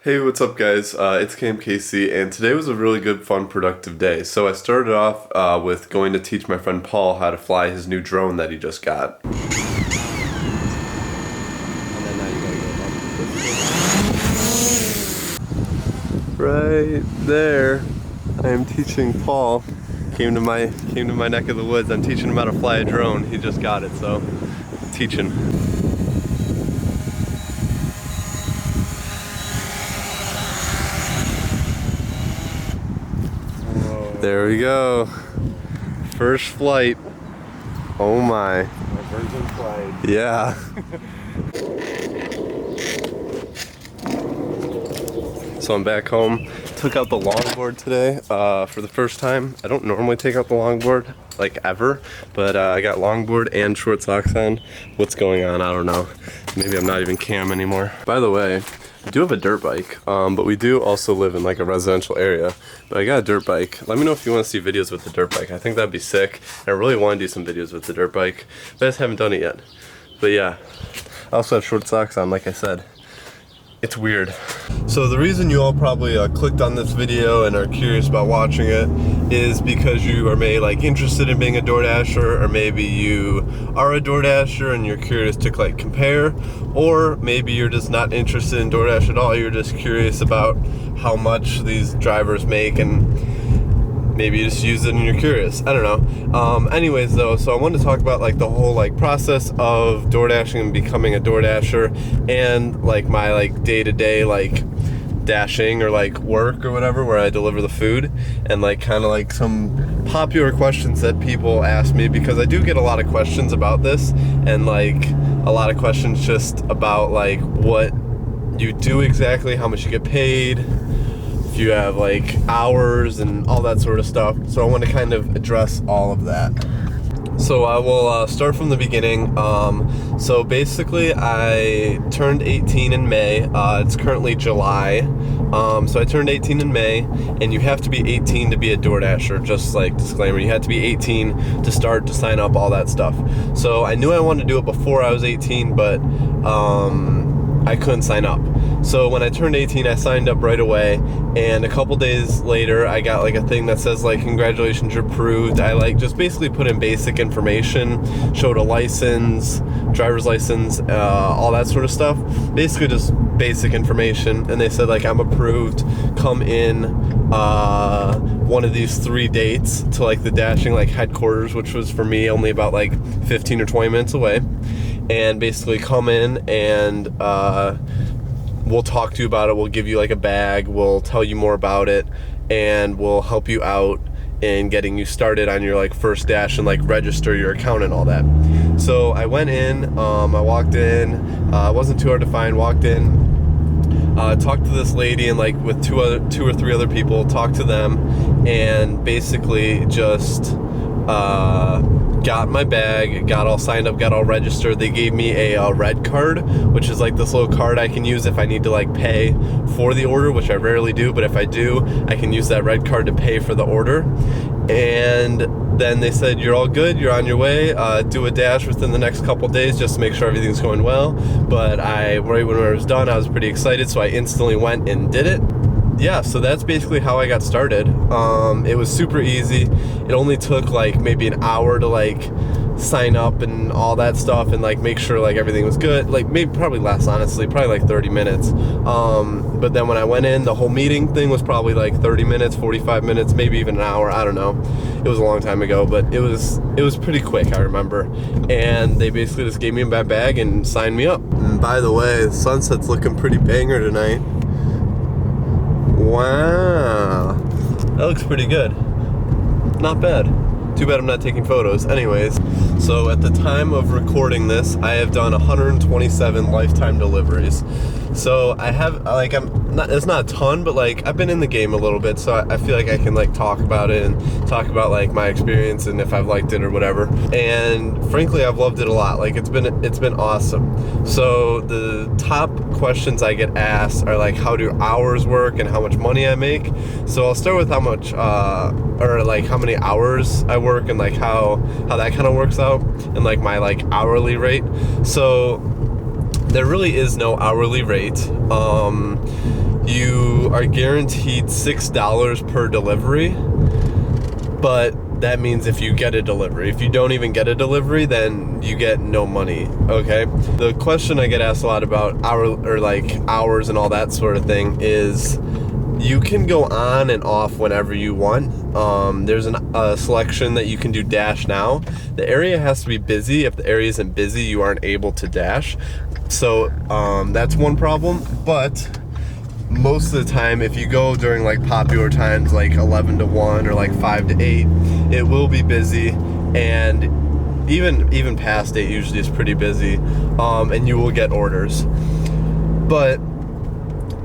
Hey, what's up guys? It's Cam Casey, and today was a really good, fun, productive day. So I started off with going to teach my friend Paul how to fly his new drone that he just got. And then now you gotta Right there, I am teaching Paul. Came to my neck of the woods. I'm teaching him how to fly a drone. He just got it, so teaching. There we go. First flight. Oh my. My virgin flight. Yeah. So I'm back home. Took out the longboard today for the first time. I don't normally take out the longboard, like ever, but I got longboard and short socks on. What's going on? I don't know. Maybe I'm not even Cam anymore. By the way, I do have a dirt bike, but we do also live in like a residential area. But I got a dirt bike. Let me know if you want to see videos with the dirt bike. I think that'd be sick. I really want to do some videos with the dirt bike, but I just haven't done it yet. But yeah, I also have short socks on, like I said. It's weird. So the reason you all probably clicked on this video and are curious about watching it is because you are maybe like interested in being a Doordasher, or maybe you are a Doordasher and you're curious to like compare, or maybe you're just not interested in DoorDash at all. You're just curious about how much these drivers make, and maybe you just use it and you're curious. I don't know. Anyways though, so I wanted to talk about like the whole like process of DoorDashing and becoming a DoorDasher, and like my like day-to-day like dashing or like work or whatever, where I deliver the food, and like kind of like some popular questions that people ask me, because I do get a lot of questions about this, and like a lot of questions just about like what you do exactly, how much you get paid, if you have like hours and all that sort of stuff. So I want to kind of address all of that. So I will start from the beginning. So basically I turned 18 in May. It's currently July. So I turned 18 in May, and you have to be 18 to be a DoorDasher, just like disclaimer. You had to be 18 to start, to sign up, all that stuff. So I knew I wanted to do it before I was 18, but I couldn't sign up. So when I turned 18, I signed up right away, and a couple days later, I got like a thing that says like, congratulations, you're approved. I like just basically put in basic information, showed a license, driver's license, all that sort of stuff. Basically just basic information, and they said like, I'm approved, come in one of these 3 dates to like the dashing like headquarters, which was for me only about like 15 or 20 minutes away, and basically come in and we'll talk to you about it. We'll give you like a bag. We'll tell you more about it, and we'll help you out in getting you started on your like first dash, and like register your account and all that. So I went in, I walked in, it wasn't too hard to find, walked in, talked to this lady, and like with two or three other people, talked to them, and basically just got my bag, got all signed up, got all registered. They gave me a red card, which is like this little card I can use if I need to like pay for the order, which I rarely do, but if I do, I can use that red card to pay for the order. And then they said, you're all good, you're on your way, do a dash within the next couple days just to make sure everything's going well. But right when I was done, I was pretty excited, so I instantly went and did it. Yeah, so that's basically how I got started. It was super easy. It only took like maybe an hour to like sign up and all that stuff, and like make sure like everything was good. Like maybe probably less, honestly, probably like 30 minutes. But then when I went in, the whole meeting thing was probably like 30 minutes, 45 minutes, maybe even an hour. I don't know. It was a long time ago, but it was pretty quick, I remember. And they basically just gave me my bag and signed me up. And by the way, the sunset's looking pretty banger tonight. Wow, that looks pretty good. Not bad. Too bad I'm not taking photos. Anyways, so at the time of recording this, I have done 127 lifetime deliveries. So I have like, it's not a ton, but like I've been in the game a little bit, so I feel like I can like talk about it and talk about like my experience and if I've liked it or whatever. And frankly, I've loved it a lot. Like it's been awesome. So the top questions I get asked are like, how do hours work and how much money I make. So I'll start with how much or like how many hours I work, and like how that kind of works out, and like my like hourly rate. So there really is no hourly rate. are guaranteed $6 per delivery, but that means if you get a delivery. If you don't even get a delivery, then you get no money, okay? The question I get asked a lot about hours and all that sort of thing is you can go on and off whenever you want. There's a selection that you can do dash now. The area has to be busy. If the area isn't busy, you aren't able to dash. So that's one problem, but most of the time, if you go during like popular times like 11 to 1 or like 5 to 8, it will be busy, and even past 8 usually is pretty busy, and you will get orders. But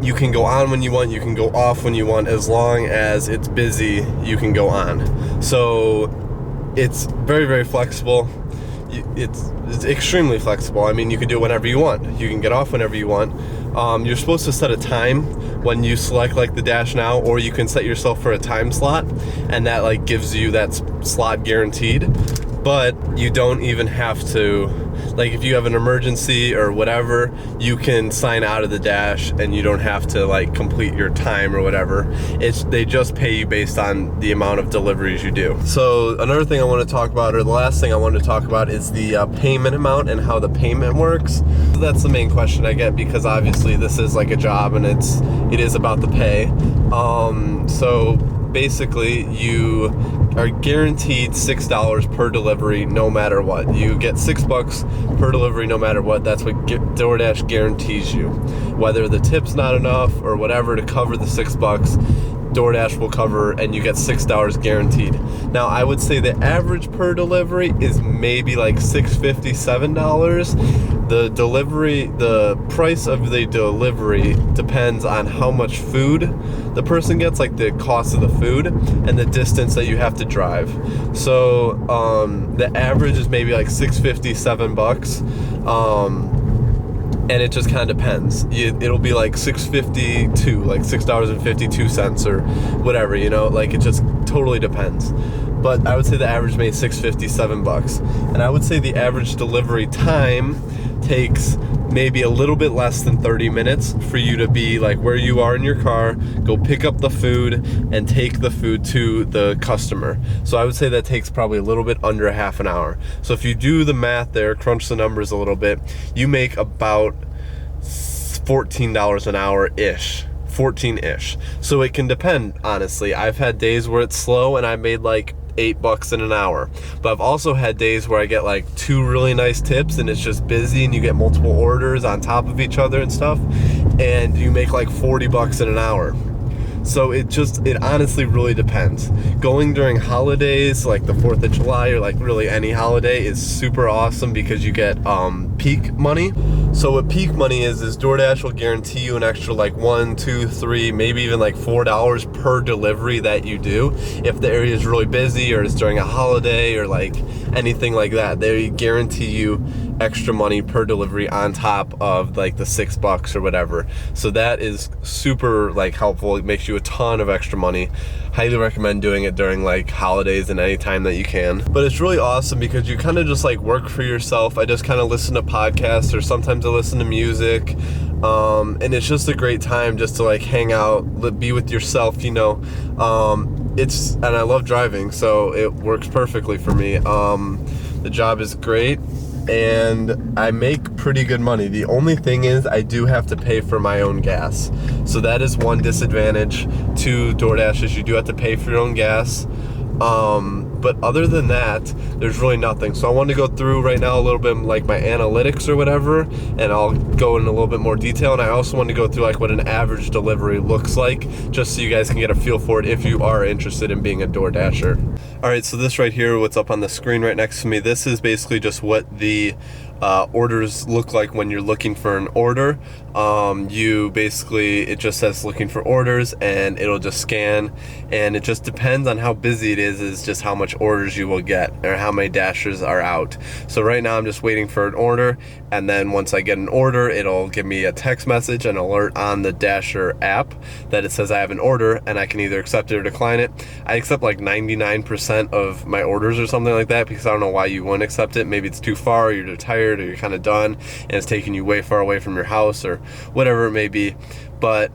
you can go on when you want, you can go off when you want, as long as it's busy, you can go on. So it's very, very flexible. It's extremely flexible. I mean, you can do it whenever you want. You can get off whenever you want. You're supposed to set a time when you select like the dash now, or you can set yourself for a time slot, and that like gives you that slot guaranteed. But you don't even have to, like if you have an emergency or whatever, you can sign out of the dash and you don't have to like complete your time or whatever. They just pay you based on the amount of deliveries you do. So another thing I want to talk about, or the last thing I wanted to talk about, is the payment amount and how the payment works. So that's the main question I get, because obviously this is like a job and it is about the pay. So basically you are guaranteed $6 per delivery no matter what. You get $6 per delivery no matter what. That's what DoorDash guarantees you. Whether the tip's not enough or whatever to cover the $6, DoorDash will cover, and you get $6 guaranteed. Now, I would say the average per delivery is maybe like $6.50, $7. The price of the delivery depends on how much food the person gets, like the cost of the food and the distance that you have to drive. So the average is maybe like $6.50, $7. And it just kind of depends. It'll be like $6.52, like $6.52 or whatever, you know, like it just totally depends. But I would say the average may $6.50, $7. And I would say the average delivery time takes maybe a little bit less than 30 minutes for you to be like where you are in your car, go pick up the food and take the food to the customer. So I would say that takes probably a little bit under half an hour. So if you do the math there, crunch the numbers a little bit, you make about $14 an hour-ish. 14-ish. So it can depend, honestly. I've had days where it's slow and I made like $8 in an hour, but I've also had days where I get like 2 really nice tips and it's just busy and you get multiple orders on top of each other and stuff, and you make like $40 in an hour. So it honestly really depends. Going during holidays like the 4th of July or like really any holiday is super awesome because you get peak money. So what peak money is DoorDash will guarantee you an extra like $1, $2, $3, maybe even like $4 per delivery that you do. If the area is really busy or it's during a holiday or like anything like that, they guarantee you extra money per delivery on top of like the $6 or whatever. So that is super like helpful. It makes you a ton of extra money. Highly recommend doing it during like holidays and any time that you can. But it's really awesome because you kind of just like work for yourself. I just kind of listen to podcasts, or sometimes I listen to music, and it's just a great time just to like hang out, be with yourself, you know. And I love driving, so it works perfectly for me. The job is great and I make pretty good money. The only thing is I do have to pay for my own gas. So that is one disadvantage to DoorDash, is you do have to pay for your own gas. But other than that, there's really nothing. So I want to go through right now a little bit like my analytics or whatever, and I'll go in a little bit more detail. And I also want to go through like what an average delivery looks like, just so you guys can get a feel for it if you are interested in being a DoorDasher. All right, so this right here, what's up on the screen right next to me, this is basically just what the orders look like when you're looking for an order. It just says looking for orders, and it'll just scan, and it just depends on how busy it is just how much orders you will get or how many dashers are out. So right now I'm just waiting for an order, and then once I get an order, it'll give me a text message, an alert on the Dasher app that it says I have an order, and I can either accept it or decline it. I accept like 99% of my orders or something like that, because I don't know why you wouldn't accept it. Maybe it's too far, or you're tired, or you're kind of done and it's taking you way far away from your house or whatever it may be. But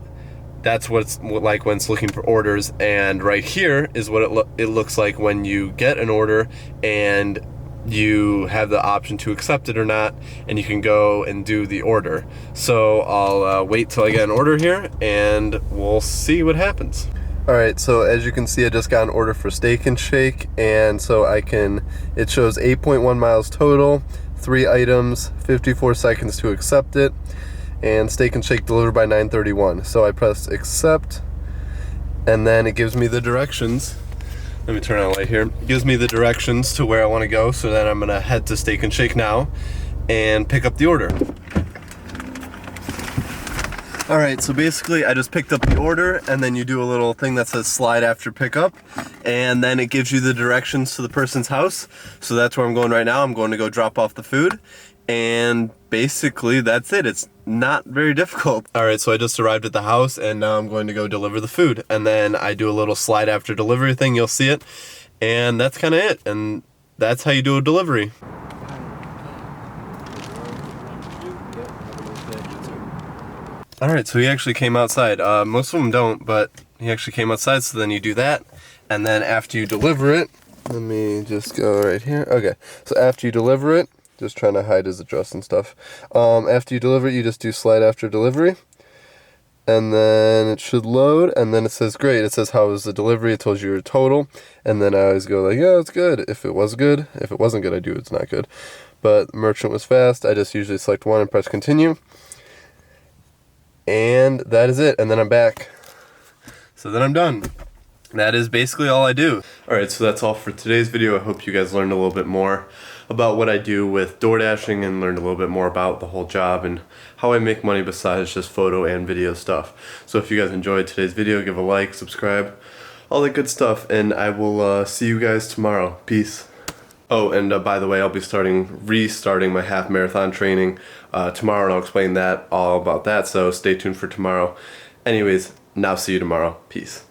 that's what it's like when it's looking for orders. And right here is what it looks like when you get an order and you have the option to accept it or not, and you can go and do the order. So I'll wait till I get an order here and we'll see what happens. Alright, so as you can see, I just got an order for Steak and Shake, and so it shows 8.1 miles total, 3 items, 54 seconds to accept it, and Steak and Shake delivered by 9:31. So I press accept, and then it gives me the directions. Let me turn on a light here. It gives me the directions to where I want to go, so then I'm gonna head to Steak and Shake now and pick up the order. Alright, so basically I just picked up the order, and then you do a little thing that says slide after pickup, and then it gives you the directions to the person's house. So that's where I'm going right now. I'm going to go drop off the food, and basically that's it. It's not very difficult. Alright, so I just arrived at the house, and now I'm going to go deliver the food, and then I do a little slide after delivery thing. You'll see it, and that's kind of it, and that's how you do a delivery. Alright, so he actually came outside. Most of them don't, but he actually came outside, so then you do that, and then after you deliver it, let me just go right here. Okay, so after you deliver it, just trying to hide his address and stuff. After you deliver it, you just do slide after delivery, and then it should load, and then it says great. It says how was the delivery, it tells you your total, and then I always go like, yeah, it's good. If it was good. If it wasn't good, I do it's not good. But the merchant was fast. I just usually select one and press continue. And that is it, and then I'm back. So then I'm done. That is basically all I do. Alright, so that's all for today's video. I hope you guys learned a little bit more about what I do with door dashing and learned a little bit more about the whole job and how I make money besides just photo and video stuff. So if you guys enjoyed today's video, give a like, subscribe, all that good stuff, and I will see you guys tomorrow. Peace. Oh, and by the way, I'll be restarting my half marathon training tomorrow, and I'll explain all about that, so stay tuned for tomorrow. Anyways, now see you tomorrow. Peace.